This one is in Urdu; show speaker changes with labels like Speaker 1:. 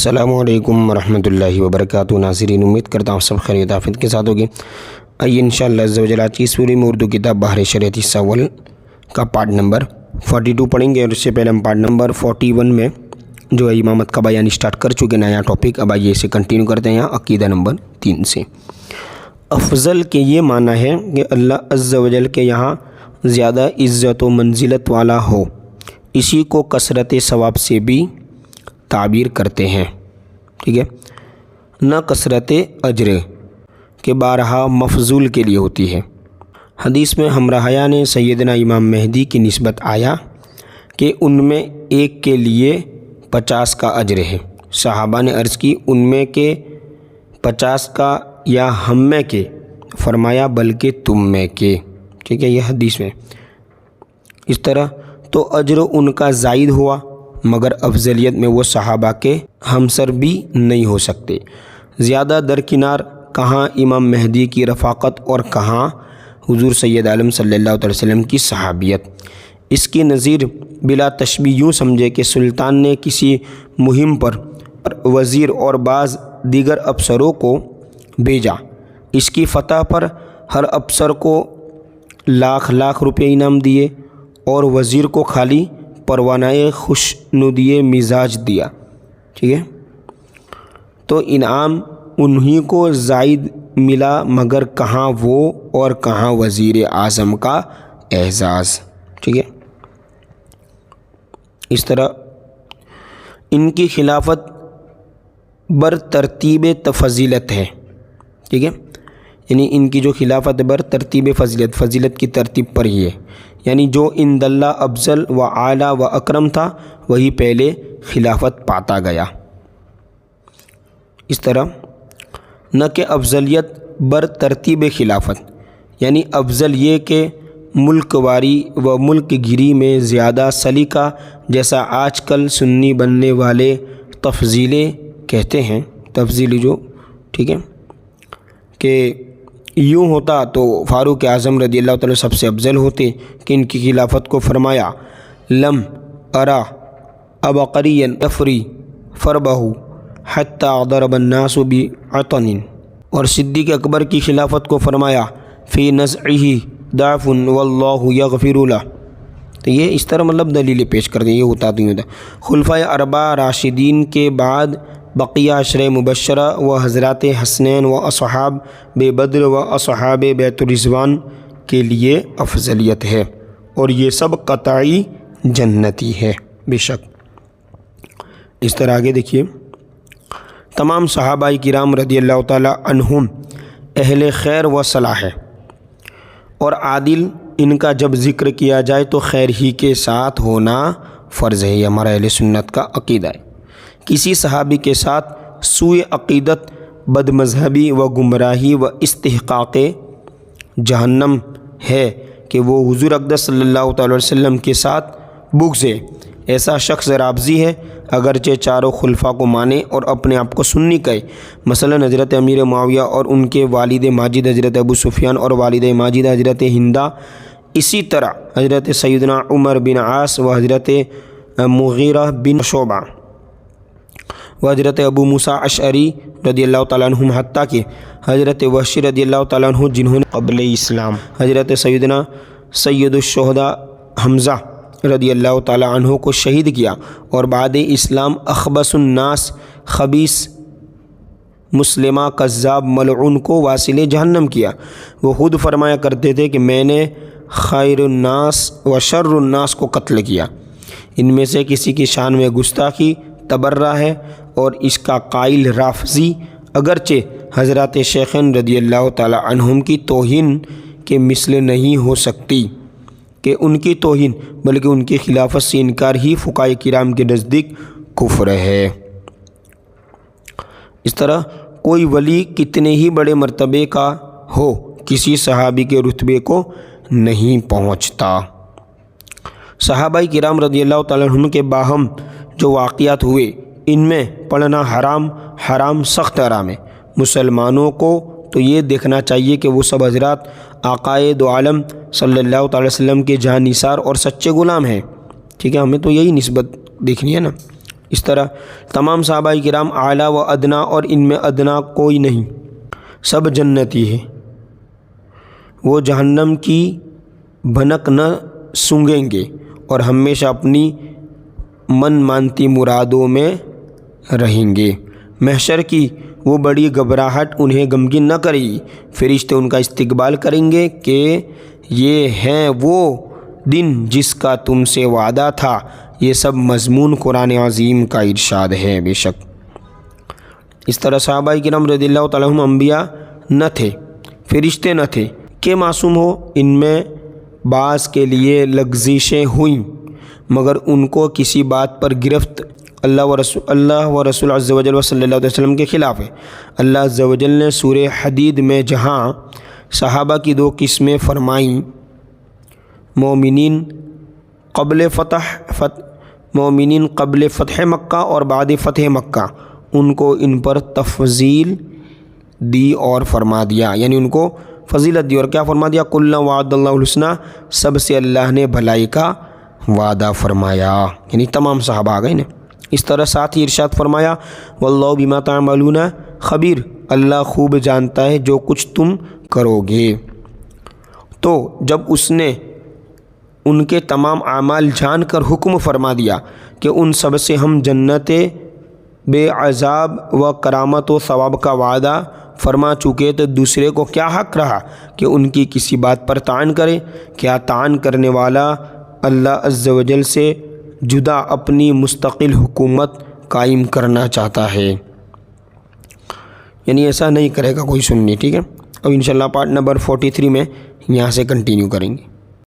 Speaker 1: السلام علیکم ورحمۃ اللہ وبرکاتہ۔ ناظرین، امید کرتا ہوں سب خیریت آفیت کے ساتھ ہوگی۔ آئیے انشاءاللہ عز و جل آج کی اس پوری میں اردو کتاب بحر شریعت حصہ اول کا پارٹ نمبر 42 پڑھیں گے، اور اس سے پہلے ہم پارٹ نمبر 41 میں جو ہے امامت کا بیان اسٹارٹ کر چکے نیا ٹاپک۔ اب آئیے اسے کنٹینیو کرتے ہیں۔ یہاں عقیدہ نمبر 3 سے افضل کے یہ معنی ہے کہ اللہ عز و جل کے یہاں زیادہ عزت و منزلت والا ہو، اسی کو کثرت ثواب سے بھی تعبیر کرتے ہیں، ٹھیک ہے، نہ کثرت اجر کے بارہا مفضول کے لیے ہوتی ہے۔ حدیث میں ہمراہیان نے سیدنا امام مہدی کی نسبت آیا کہ ان میں ایک کے لیے 50 کا اجر ہے۔ صحابہ نے عرض کی ان میں کے 50 کا یا ہم میں کے؟ فرمایا بلکہ تم میں کے، ٹھیک ہے، یہ حدیث میں۔ اس طرح تو اجر ان کا زائد ہوا، مگر افضلیت میں وہ صحابہ کے ہمسر بھی نہیں ہو سکتے۔ زیادہ درکنار کہاں امام مہدی کی رفاقت اور کہاں حضور سید عالم صلی اللہ علیہ وسلم کی صحابیت۔ اس کی نظیر بلا تشبیہ یوں سمجھے کہ سلطان نے کسی مہم پر وزیر اور بعض دیگر افسروں کو بھیجا۔ اس کی فتح پر ہر افسر کو لاکھ روپے انعام دیے اور وزیر کو خالی پروانہ خوشنودی مزاج دیا، ٹھیک ہے، تو انعام انہی کو زائد ملا، مگر کہاں وہ اور کہاں وزیر اعظم کا اعزاز، ٹھیک ہے۔ اس طرح ان کی خلافت بر ترتیب فضیلت ہے، ٹھیک ہے، یعنی ان کی جو خلافت بر ترتیب فضیلت کی ترتیب پر ہی ہے، یعنی جو اند اللہ افضل و اعلیٰ و اکرم تھا وہی پہلے خلافت پاتا گیا۔ اس طرح نہ کہ افضلیت بر ترتیب خلافت، یعنی افضل یہ کہ ملک واری و ملک گیری میں زیادہ سلیقہ، جیسا آج کل سنی بننے والے تفضیلیں کہتے ہیں، تفضیلی جو، ٹھیک ہے، کہ یوں ہوتا تو فاروق اعظم رضی اللہ تعالیٰ سب سے افضل ہوتے کہ ان کی خلافت کو فرمایا لم ارا ابقریا یفری فربہ حتی ضرب الناس بعطن، اور صدیق اکبر کی خلافت کو فرمایا فی نزعہ ضعف واللہ یغفر لہ۔ تو یہ اس طرح مطلب دلیلیں پیش کر دیں، یہ ہوتا تو نہیں ہوتا۔ خلفائے اربعہ راشدین کے بعد بقیہ عشرہ مبشرہ و حضرات حسنین و اصحاب بے بدر و اصحاب بیت الرضوان کے لیے افضلیت ہے، اور یہ سب قطعی جنتی ہے بے شک۔ اس طرح آگے دیکھیے، تمام صحابہ کرام رضی اللہ تعالیٰ عنہم اہل خیر و صلاح ہے، اور عادل ان کا جب ذکر کیا جائے تو خیر ہی کے ساتھ ہونا فرض ہے، یہ ہمارا اہل سنت کا عقیدہ ہے۔ کسی صحابی کے ساتھ سوء عقیدت، بد مذہبی و گمراہی و استحقاق جہنم ہے کہ وہ حضور اقدس صلی اللہ تعالی وسلم کے ساتھ بغض ہے۔ ایسا شخص رافضی ہے، اگرچہ چاروں خلفاء کو مانے اور اپنے آپ کو سنی کہے، مثلا حضرت امیر معاویہ اور ان کے والد ماجد حضرت ابو سفیان اور والد ماجد حضرت ہندہ، اسی طرح حضرت سیدنا عمر بن عاص و حضرت مغیرہ بن شعبہ و حضرت ابو موسیٰ اشعری رضی اللہ تعالیٰ عنہم، حتیٰ کہ حضرت وحشی رضی اللہ تعالیٰ عنہ جنہوں نے قبل اسلام حضرت سیدنا سید الشہداء حمزہ رضی اللہ تعالیٰ عنہ کو شہید کیا، اور بعد اسلام اخبث الناس خبیث مسلمہ کذاب ملعون کو واصل جہنم کیا۔ وہ خود فرمایا کرتے تھے کہ میں نے خیر الناس و شر الناس کو قتل کیا۔ ان میں سے کسی کی شان میں گستاخی تبرہ ہے، اور اس کا قائل رافضی، اگرچہ حضرات شیخین رضی اللہ تعالی عنہم کی توہین کے مثل نہیں ہو سکتی کہ ان کی توہین، بلکہ ان کی خلافت سے انکار ہی فقہاء کرام کے نزدیک کفر ہے۔ اس طرح کوئی ولی کتنے ہی بڑے مرتبے کا ہو، کسی صحابی کے رتبے کو نہیں پہنچتا۔ صحابہ کرام رضی اللہ تعالیٰ عنہم کے باہم جو واقعات ہوئے، ان میں پڑھنا حرام سخت حرام ہے۔ مسلمانوں کو تو یہ دیکھنا چاہیے کہ وہ سب حضرات آقائے دو عالم صلی اللہ تعالی وسلم کے جاں نثار اور سچے غلام ہیں، ٹھیک ہے، ہمیں تو یہی نسبت دیکھنی ہے نا۔ اس طرح تمام صحابہ کرام اعلیٰ و ادنا اور ان میں ادنا کوئی نہیں، سب جنتی ہے، وہ جہنم کی بھنک نہ سونگھیں گے اور ہمیشہ اپنی من مانتی مرادوں میں رہیں گے۔ محشر کی وہ بڑی گھبراہٹ انہیں غمگین نہ کرے گی، فرشتے ان کا استقبال کریں گے کہ یہ ہیں وہ دن جس کا تم سے وعدہ تھا۔ یہ سب مضمون قرآن عظیم کا ارشاد ہے۔ بے شک اس طرح صحابہ کرام رضی اللہ تعالیٰ عنہم انبیاء نہ تھے، فرشتے نہ تھے کہ معصوم ہو، ان میں بعض کے لیے لغزشیں ہوئیں مگر ان کو کسی بات پر گرفت اللہ و رسول عز و جل صلی اللہ علیہ وسلم کے خلاف ہے۔ اللہ عز و جل نے سورہ حدید میں جہاں صحابہ کی دو قسمیں فرمائیں، مومنین قبل فتح مکہ اور بعد فتح مکہ، ان کو ان پر تفضیل دی اور فرما دیا، یعنی ان کو فضیلت دی اور کیا فرما دیا، کلا وعد اللہ الحسنی، سب سے اللہ نے بھلائی کا وعدہ فرمایا، یعنی تمام صحابہ آ گئے نا۔ اس طرح ساتھ ہی ارشاد فرمایا واللہ بما تعملون خبیر، اللہ خوب جانتا ہے جو کچھ تم کرو گے۔ تو جب اس نے ان کے تمام اعمال جان کر حکم فرما دیا کہ ان سب سے ہم جنت بے عذاب و کرامت و ثواب کا وعدہ فرما چکے، تو دوسرے کو کیا حق رہا کہ ان کی کسی بات پر طعن کرے؟ کیا طعن کرنے والا اللہ عز و جل سے جدا اپنی مستقل حکومت قائم کرنا چاہتا ہے؟ یعنی ایسا نہیں کرے گا کوئی سنی، ٹھیک ہے۔ اب انشاءاللہ پارٹ نمبر 43 میں یہاں سے کنٹینیو کریں گے۔